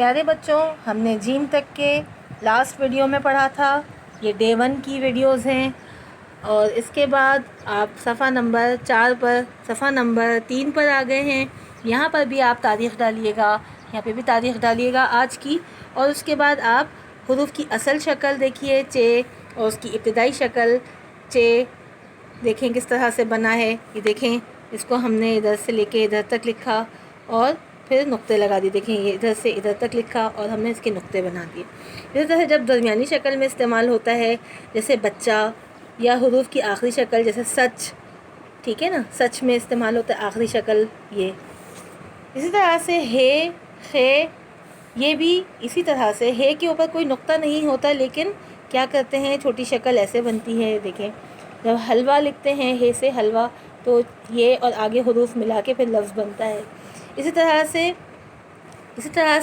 پیارے بچوں، ہم نے جیم تک کے لاسٹ ویڈیو میں پڑھا تھا. یہ ڈے 1 کی ویڈیوز ہیں، اور اس کے بعد آپ صفحہ نمبر 4 پر، صفحہ نمبر 3 پر آ گئے ہیں. یہاں پر بھی آپ تاریخ ڈالیے گا، یہاں پہ بھی تاریخ ڈالیے گا آج کی. اور اس کے بعد آپ حروف کی اصل شکل دیکھیے چے، اور اس کی ابتدائی شکل چے دیکھیں کس طرح سے بنا ہے. یہ دیکھیں، اس کو ہم نے ادھر سے لے کے ادھر تک لکھا اور پھر نقطے لگا دیے. دیکھیں یہ ادھر سے ادھر تک لکھا اور ہم نے اس کے نقطے بنا دیے. اسی طرح جب درمیانی شکل میں استعمال ہوتا ہے جیسے بچہ، یا حروف کی آخری شکل جیسے سچ، ٹھیک ہے نا، سچ میں استعمال ہوتا ہے آخری شکل یہ. اسی طرح سے ہے، خے، یہ بھی اسی طرح سے ہے کے اوپر کوئی نقطہ نہیں ہوتا، لیکن کیا کرتے ہیں چھوٹی شکل ایسے بنتی ہے. دیکھیں جب حلوہ لکھتے ہیں ہے سے حلوہ، تو یہ اور آگے حروف ملا کے پھر لفظ بنتا ہے. اسی طرح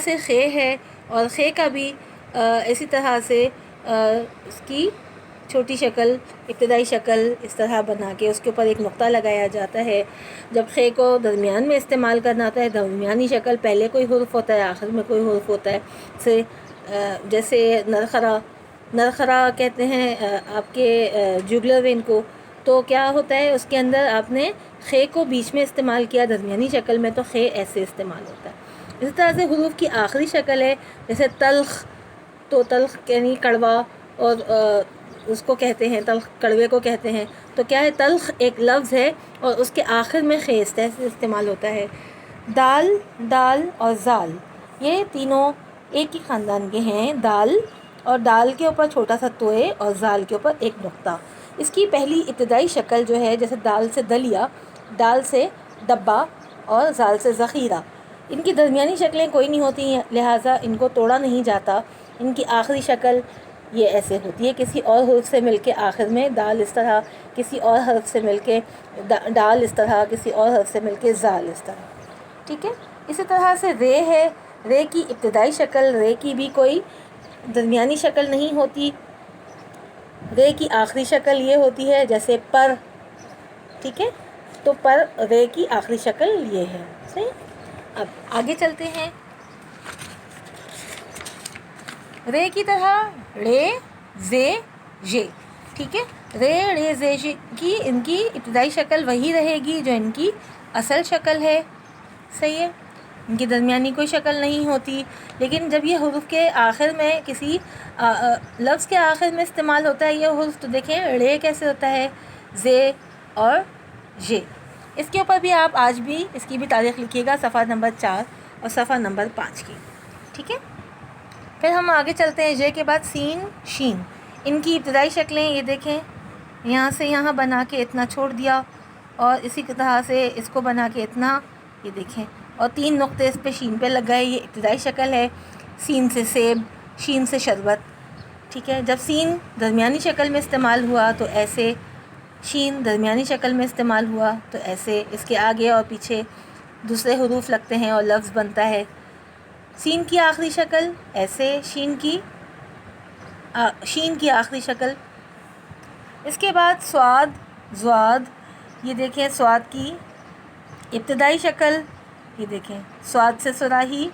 سے خے ہے، اور خے کا بھی اسی طرح سے اس کی چھوٹی شکل، ابتدائی شکل اس طرح بنا کے اس کے اوپر ایک نقطہ لگایا جاتا ہے. جب خے کو درمیان میں استعمال کرنا ہوتا ہے، درمیانی شکل پہلے کوئی حرف ہوتا ہے، آخر میں کوئی حرف ہوتا ہے. جیسے نرخرا کہتے ہیں آپ کے جوگلر وین کو، تو کیا ہوتا ہے اس کے اندر آپ نے خے کو بیچ میں استعمال کیا درمیانی شکل میں، تو خے ایسے استعمال ہوتا ہے. اسی طرح سے حروف کی آخری شکل ہے جیسے تلخ، تو تلخ یعنی کڑوا، اور اس کو کہتے ہیں تلخ، کڑوے کو کہتے ہیں. تو کیا ہے، تلخ ایک لفظ ہے اور اس کے آخر میں خے استعمال ہوتا ہے. دال، دال اور زال، یہ تینوں ایک ہی خاندان کے ہیں. دال، اور دال کے اوپر چھوٹا سا توئے اور زال کے اوپر ایک نقطہ. اس کی پہلی ابتدائی شکل جو ہے جیسے دال سے دلیا، دال سے ڈبہ اور زال سے ذخیرہ. ان کی درمیانی شکلیں کوئی نہیں ہوتی ہیں، لہٰذا ان کو توڑا نہیں جاتا. ان کی آخری شکل یہ ایسے ہوتی ہے، کسی اور حرف سے مل کے آخر میں دال اس طرح، کسی اور حرف سے مل کے ڈال اس طرح، کسی اور حرف سے مل کے زال اس طرح. ٹھیک ہے. اسی طرح سے رے ہے. رے کی ابتدائی شکل، رے کی بھی کوئی درمیانی شکل نہیں ہوتی. رے کی آخری شکل یہ ہوتی ہے جیسے پر. ٹھیک ہے، تو پر رے کی آخری شکل یہ ہے. صحیح. اب آگے چلتے ہیں. رے کی طرح رے، زے، ژے. ٹھیک ہے. رے، رے، زے، ژے کی ان کی ابتدائی شکل وہی رہے گی جو ان کی اصل شکل ہے. صحیح ہے. ان کی درمیانی کوئی شکل نہیں ہوتی. لیکن جب یہ حروف کے آخر میں کسی لفظ کے آخر میں استعمال ہوتا ہے یہ حرف، تو دیکھیں رے کیسے ہوتا ہے، زے اور ژے. اس کے اوپر بھی آپ آج بھی اس کی بھی تاریخ لکھیے گا، صفحہ نمبر 4 اور صفحہ نمبر 5 کی. ٹھیک ہے. پھر ہم آگے چلتے ہیں. ژے کے بعد سین، شین. ان کی ابتدائی شکلیں یہ دیکھیں، یہاں سے یہاں بنا کے اتنا چھوڑ دیا، اور اسی طرح سے اس کو بنا کے اتنا، یہ دیکھیں، اور 3 نقطے اس پہ شین پہ لگ گئے. یہ ابتدائی شکل ہے. سین سے سیب، شین سے شربت. ٹھیک ہے. جب سین درمیانی شکل میں استعمال ہوا تو ایسے، شین درمیانی شکل میں استعمال ہوا تو ایسے. اس کے آگے اور پیچھے دوسرے حروف لگتے ہیں اور لفظ بنتا ہے. سین کی آخری شکل ایسے، شین کی آخری شکل. اس کے بعد سواد، زواد. یہ دیکھیں سواد کی ابتدائی شکل، یہ دیکھیں سواد سے صراحی،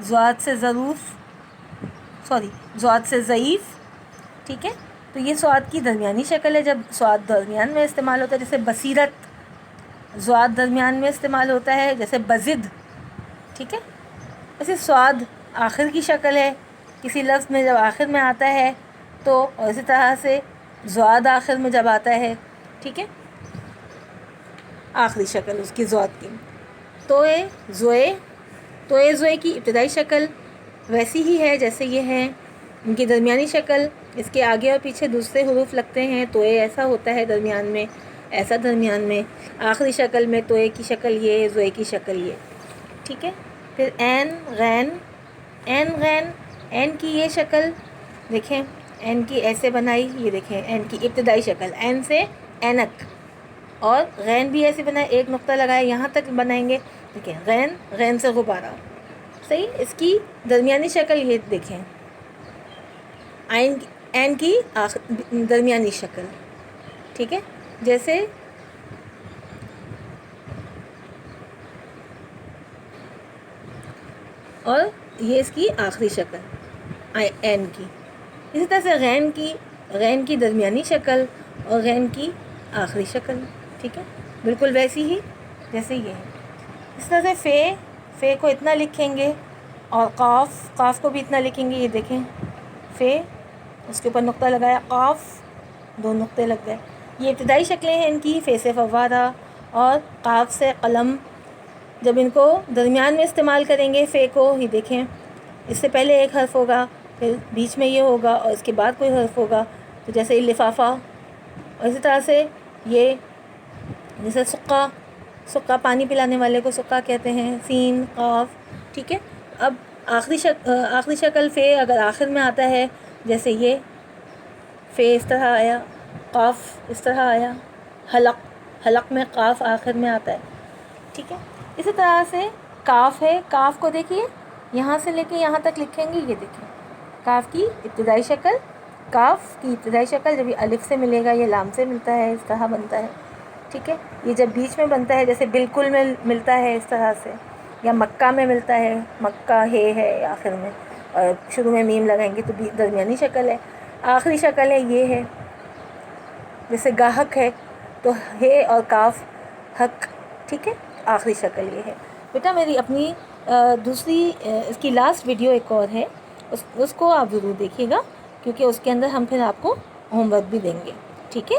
زواد سے زواد سے ضعیف. ٹھیک ہے. تو یہ سواد کی درمیانی شکل ہے جب سواد درمیان میں استعمال ہوتا ہے جیسے بصیرت. زواد درمیان میں استعمال ہوتا ہے جیسے بزد. ٹھیک ہے. ایسے سواد آخر کی شکل ہے کسی لفظ میں جب آخر میں آتا ہے تو، اور اسی طرح سے زواد آخر میں جب آتا ہے. ٹھیک ہے. آخری شکل اس کی زواد کی. توئے، زوئے. توئے، زوئے کی ابتدائی شکل ویسی ہی ہے جیسے یہ ہے. ان کی درمیانی شکل، اس کے آگے اور پیچھے دوسرے حروف لگتے ہیں. توئے ایسا ہوتا ہے درمیان میں، ایسا درمیان میں. آخری شکل میں توئے کی شکل یہ، زوئے کی شکل یہ. ٹھیک ہے. پھر عین، غین. عین، غین. عین کی یہ شکل دیکھیں، عین کی ایسے بنائی، یہ دیکھیں عین کی ابتدائی شکل. عین سے اینک. اور غین بھی ایسے بنائے، ایک نقطہ لگائے یہاں تک بنائیں گے. دیکھیں غین، غین سے غبارہ. صحیح. اس کی درمیانی شکل یہ دیکھیں، عین کی درمیانی شکل. ٹھیک ہے. جیسے اور یہ اس کی آخری شکل عین کی. اسی طرح سے غین کی درمیانی شکل اور غین کی آخری شکل. ٹھیک ہے، بالکل ویسی ہی جیسے یہ ہے. اس طرح سے فے کو اتنا لکھیں گے، اور قاف کو بھی اتنا لکھیں گے. یہ دیکھیں فے، اس کے اوپر نقطہ لگایا، قاف، 2 نقطے لگ گئے. یہ ابتدائی شکلیں ہیں ان کی. فے سے فوارہ اور قاف سے قلم. جب ان کو درمیان میں استعمال کریں گے فے کو، یہ دیکھیں اس سے پہلے ایک حرف ہوگا، پھر بیچ میں یہ ہوگا، اور اس کے بعد کوئی حرف ہوگا. تو جیسے لفافہ، اور اسی طرح سے یہ جیسے سقا پانی پلانے والے کو سقا کہتے ہیں. سین، قاف. ٹھیک ہے. اب آخری شکل فے اگر آخر میں آتا ہے، جیسے یہ فے اس طرح آیا، قاف اس طرح آیا. حلق میں قاف آخر میں آتا ہے. ٹھیک ہے. اسی طرح سے کاف ہے. کاف کو دیکھیے، یہاں سے لے کے یہاں تک لکھیں گے. یہ دیکھیں کاف کی ابتدائی شکل. کاف کی ابتدائی شکل جب یہ الف سے ملے گا، یہ لام سے ملتا ہے، اس طرح بنتا ہے. ٹھیک ہے. یہ جب بیچ میں بنتا ہے، جیسے بالکل میں ملتا ہے اس طرح سے، یا مکہ میں ملتا ہے، مکہ ہے آخر میں، اور شروع میں میم لگائیں گے تو درمیانی شکل ہے. آخری شکل ہے یہ ہے. جیسے گاہک ہے تو ہے اور کاف، حق. ٹھیک ہے. آخری شکل یہ ہے. بیٹا میری اپنی دوسری اس کی لاسٹ ویڈیو ایک اور ہے، اس کو آپ ضرور دیکھیے گا، کیونکہ اس کے اندر ہم پھر آپ کو ہوم ورک بھی دیں گے. ٹھیک ہے.